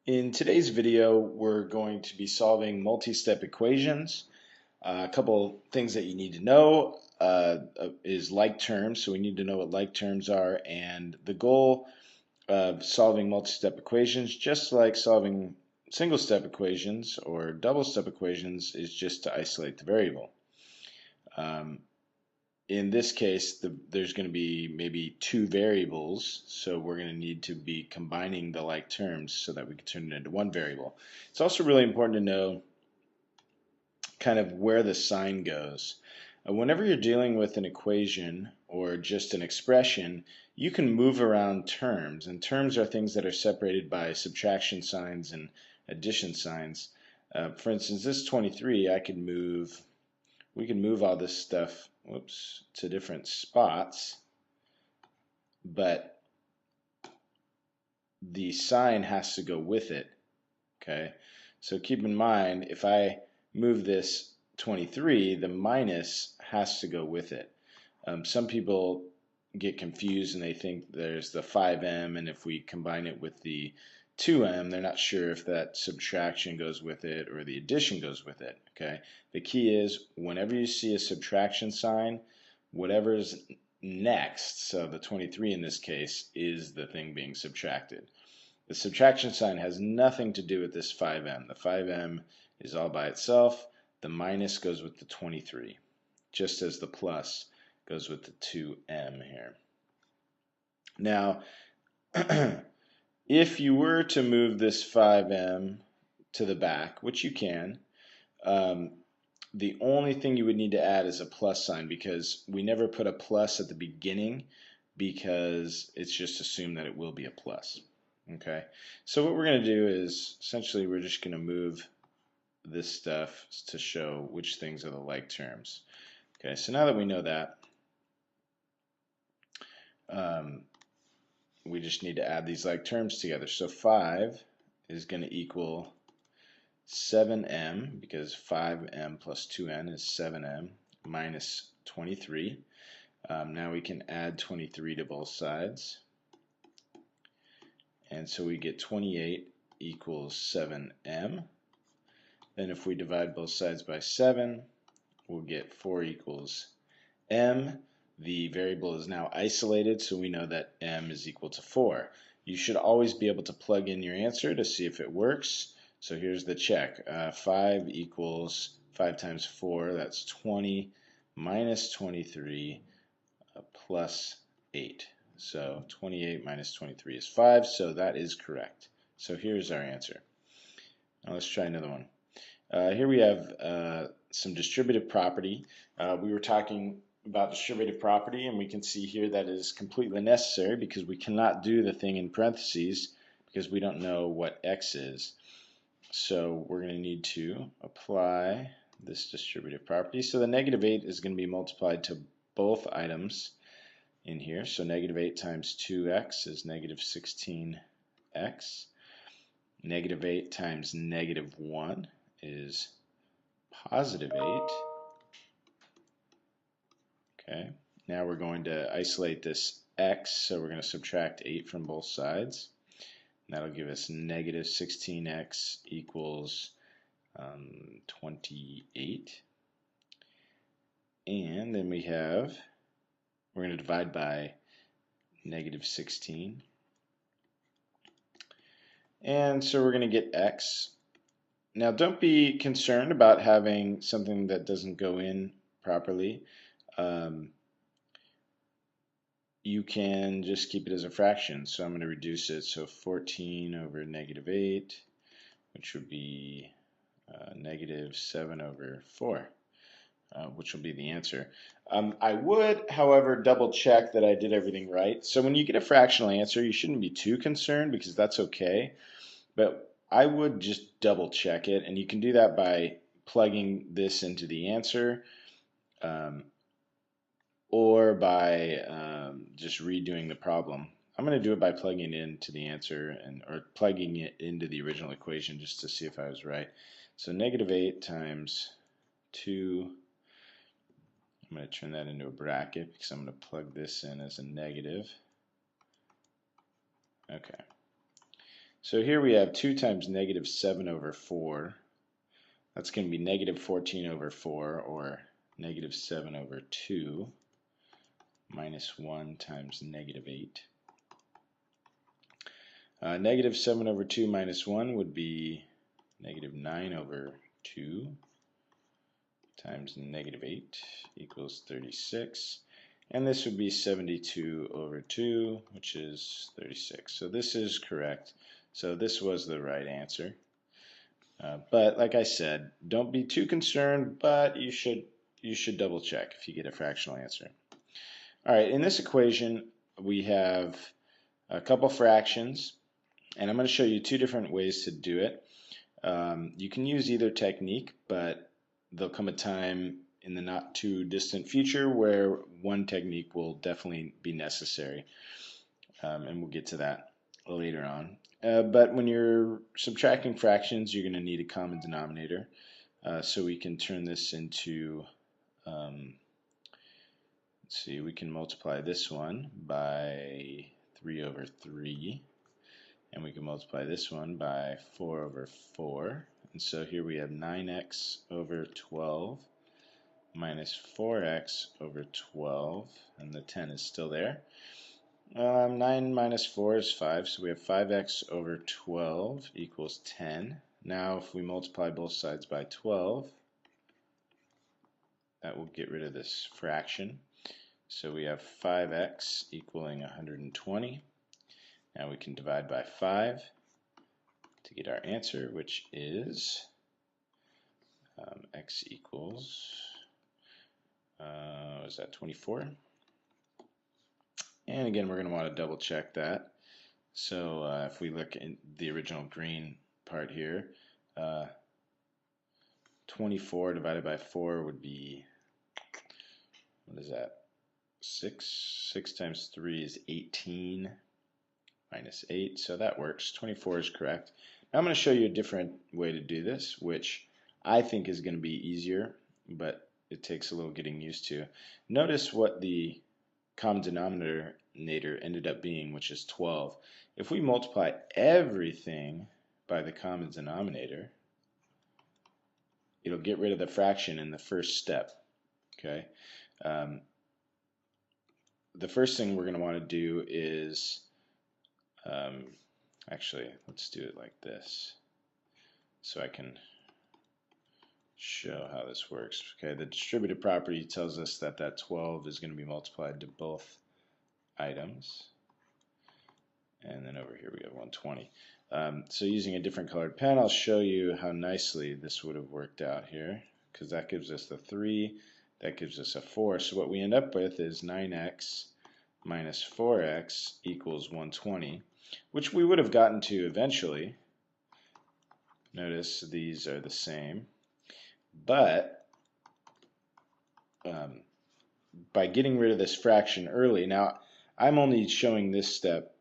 In today's video, we're going to be solving multi-step equations. A couple things that you need to know is like terms, so we need to know what like terms are, and the goal of solving multi-step equations, just like solving single-step equations or double-step equations, is just to isolate the variable. In this case, there's going to be maybe two variables, so we're going to need to be combining the like terms so that we can turn it into one variable. It's also really important to know kind of where the sign goes. Whenever you're dealing with an equation or just an expression, you can move around terms, and terms are things that are separated by subtraction signs and addition signs. For instance, this 23, we can move all this stuff, to different spots, but the sign has to go with it. Okay, so keep in mind, if I move this 23, the minus has to go with it. Some people get confused and they think there's the 5m, and if we combine it with the 2m, they're not sure if that subtraction goes with it or the addition goes with it. Okay, the key is whenever you see a subtraction sign, whatever's next, so the 23 in this case, is the thing being subtracted. The subtraction sign has nothing to do with this 5m. The 5m is all by itself. The minus goes with the 23, just as the plus goes with the 2m here. Now, if you were to move this 5m to the back, which you can, the only thing you would need to add is a plus sign, because we never put a plus at the beginning because it's just assumed that it will be a plus. Okay, so what we're going to do is essentially we're just going to move this stuff to show which things are the like terms. Okay, so now that we know that, we just need to add these like terms together. So 5 is going to equal 7m, because 5m plus 2n is 7m, minus 23. Now we can add 23 to both sides. And so we get 28 equals 7m. Then if we divide both sides by 7, we'll get 4 equals m. The variable is now isolated, so we know that m is equal to 4. You should always be able to plug in your answer to see if it works. So here's the check. 5 equals 5 times 4, that's 20, minus 23, plus 8. So 28 minus 23 is 5, so that is correct. So here's our answer. Now let's try another one. Here we have some distributive property. We were talking about distributive property, and we can see here that is completely necessary because we cannot do the thing in parentheses because we don't know what x is. So we're going to need to apply this distributive property. So the negative 8 is going to be multiplied to both items in here. So negative 8 times 2x is negative 16x. Negative 8 times negative 1 is positive 8. Okay, now we're going to isolate this x, so we're going to subtract 8 from both sides. That'll give us negative 16x equals 28. And then we're going to divide by negative 16. And so we're going to get x. Now don't be concerned about having something that doesn't go in properly. You can just keep it as a fraction. So I'm going to reduce it. So 14 over negative 8, which would be negative 7 over 4, which will be the answer. I would, however, double check that I did everything right. So when you get a fractional answer, you shouldn't be too concerned because that's okay. But I would just double check it, and you can do that by plugging this into the answer, or by just redoing the problem. I'm going to do it by plugging it into the answer or plugging it into the original equation just to see if I was right. So negative 8 times 2, I'm going to turn that into a bracket because I'm going to plug this in as a negative. Okay. So here we have 2 times negative 7 over 4. That's going to be negative 14 over 4, or negative 7 over 2, minus 1 times negative 8. Negative 7 over 2 minus 1 would be negative 9 over 2 times negative 8 equals 36. And this would be 72 over 2, which is 36. So this is correct. So this was the right answer. But like I said, don't be too concerned, but you should double check if you get a fractional answer. All right, in this equation, we have a couple fractions, and I'm going to show you 2 different ways to do it. You can use either technique, but there'll come a time in the not too distant future where one technique will definitely be necessary, and we'll get to that later on. But when you're subtracting fractions, you're going to need a common denominator. So we can turn this into, let's see, we can multiply this one by 3 over 3. And we can multiply this one by 4 over 4. And so here we have 9x over 12 minus 4x over 12. And the 10 is still there. 9 minus 4 is 5. So we have 5x over 12 equals 10. Now if we multiply both sides by 12, that will get rid of this fraction. So we have 5x equaling 120. Now we can divide by 5 to get our answer, which is x equals, is that 24? And again, we're going to want to double check that. So if we look in the original green part here, 24 divided by 4 would be, what is that? 6. 6 times 3 is 18 minus 8, so that works. 24 is correct. Now I'm going to show you a different way to do this, which I think is going to be easier, but it takes a little getting used to. Notice what the common denominator ended up being, which is 12. If we multiply everything by the common denominator, it'll get rid of the fraction in the first step. Okay. The first thing we're going to want to do is, actually, let's do it like this, so I can show how this works. Okay, the distributive property tells us that that 12 is going to be multiplied to both items. And then over here we have 120. So using a different colored pen, I'll show you how nicely this would have worked out here, because that gives us the 3, that gives us a 4. So what we end up with is 9x minus 4x equals 120, which we would have gotten to eventually. Notice these are the same. But by getting rid of this fraction early, now I'm only showing this step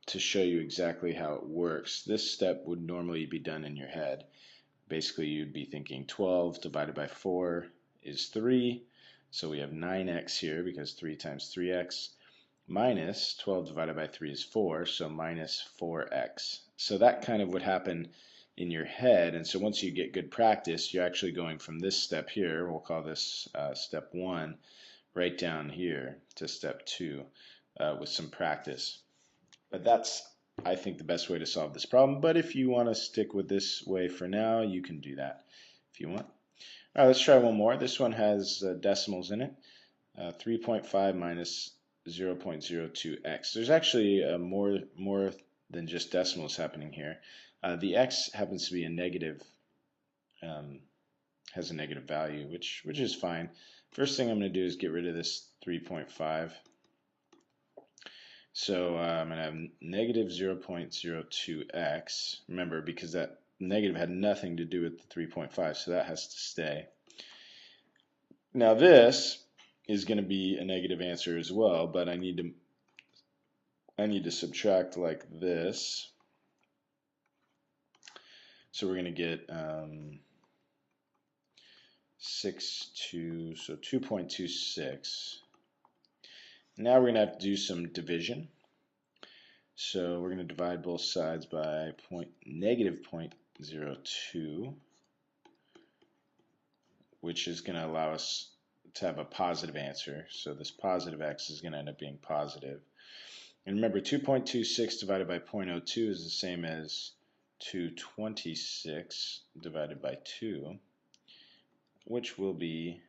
to show you exactly how it works. This step would normally be done in your head. Basically, you'd be thinking 12 divided by 4 is 3. So we have 9x here because 3 times 3x, minus 12 divided by 3 is 4, so minus 4x. So that kind of would happen in your head, and so once you get good practice, you're actually going from this step here, we'll call this step 1, right down here to step 2 with some practice. But that's, I think, the best way to solve this problem. But if you want to stick with this way for now, you can do that if you want. All right, let's try one more. This one has decimals in it. 3.5 minus 0.02x. There's actually more than just decimals happening here. The x happens to be a negative, has a negative value, which is fine. First thing I'm going to do is get rid of this 3.5. So I'm going to have negative 0.02x. Remember, because that negative had nothing to do with the 3.5, so that has to stay. Now this is going to be a negative answer as well, but I need to subtract like this. So we're going to get 2.26. Now we're going to have to do some division. So we're going to divide both sides by negative 0.02, which is going to allow us to have a positive answer. So this positive x is going to end up being positive. And remember, 2.26 divided by 0.02 is the same as 226 divided by 2, which will be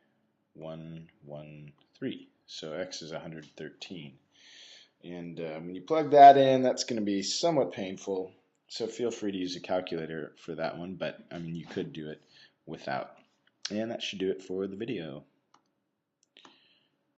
113. So x is 113. And when you plug that in, that's going to be somewhat painful. So feel free to use a calculator for that one, but I mean, you could do it without. And that should do it for the video.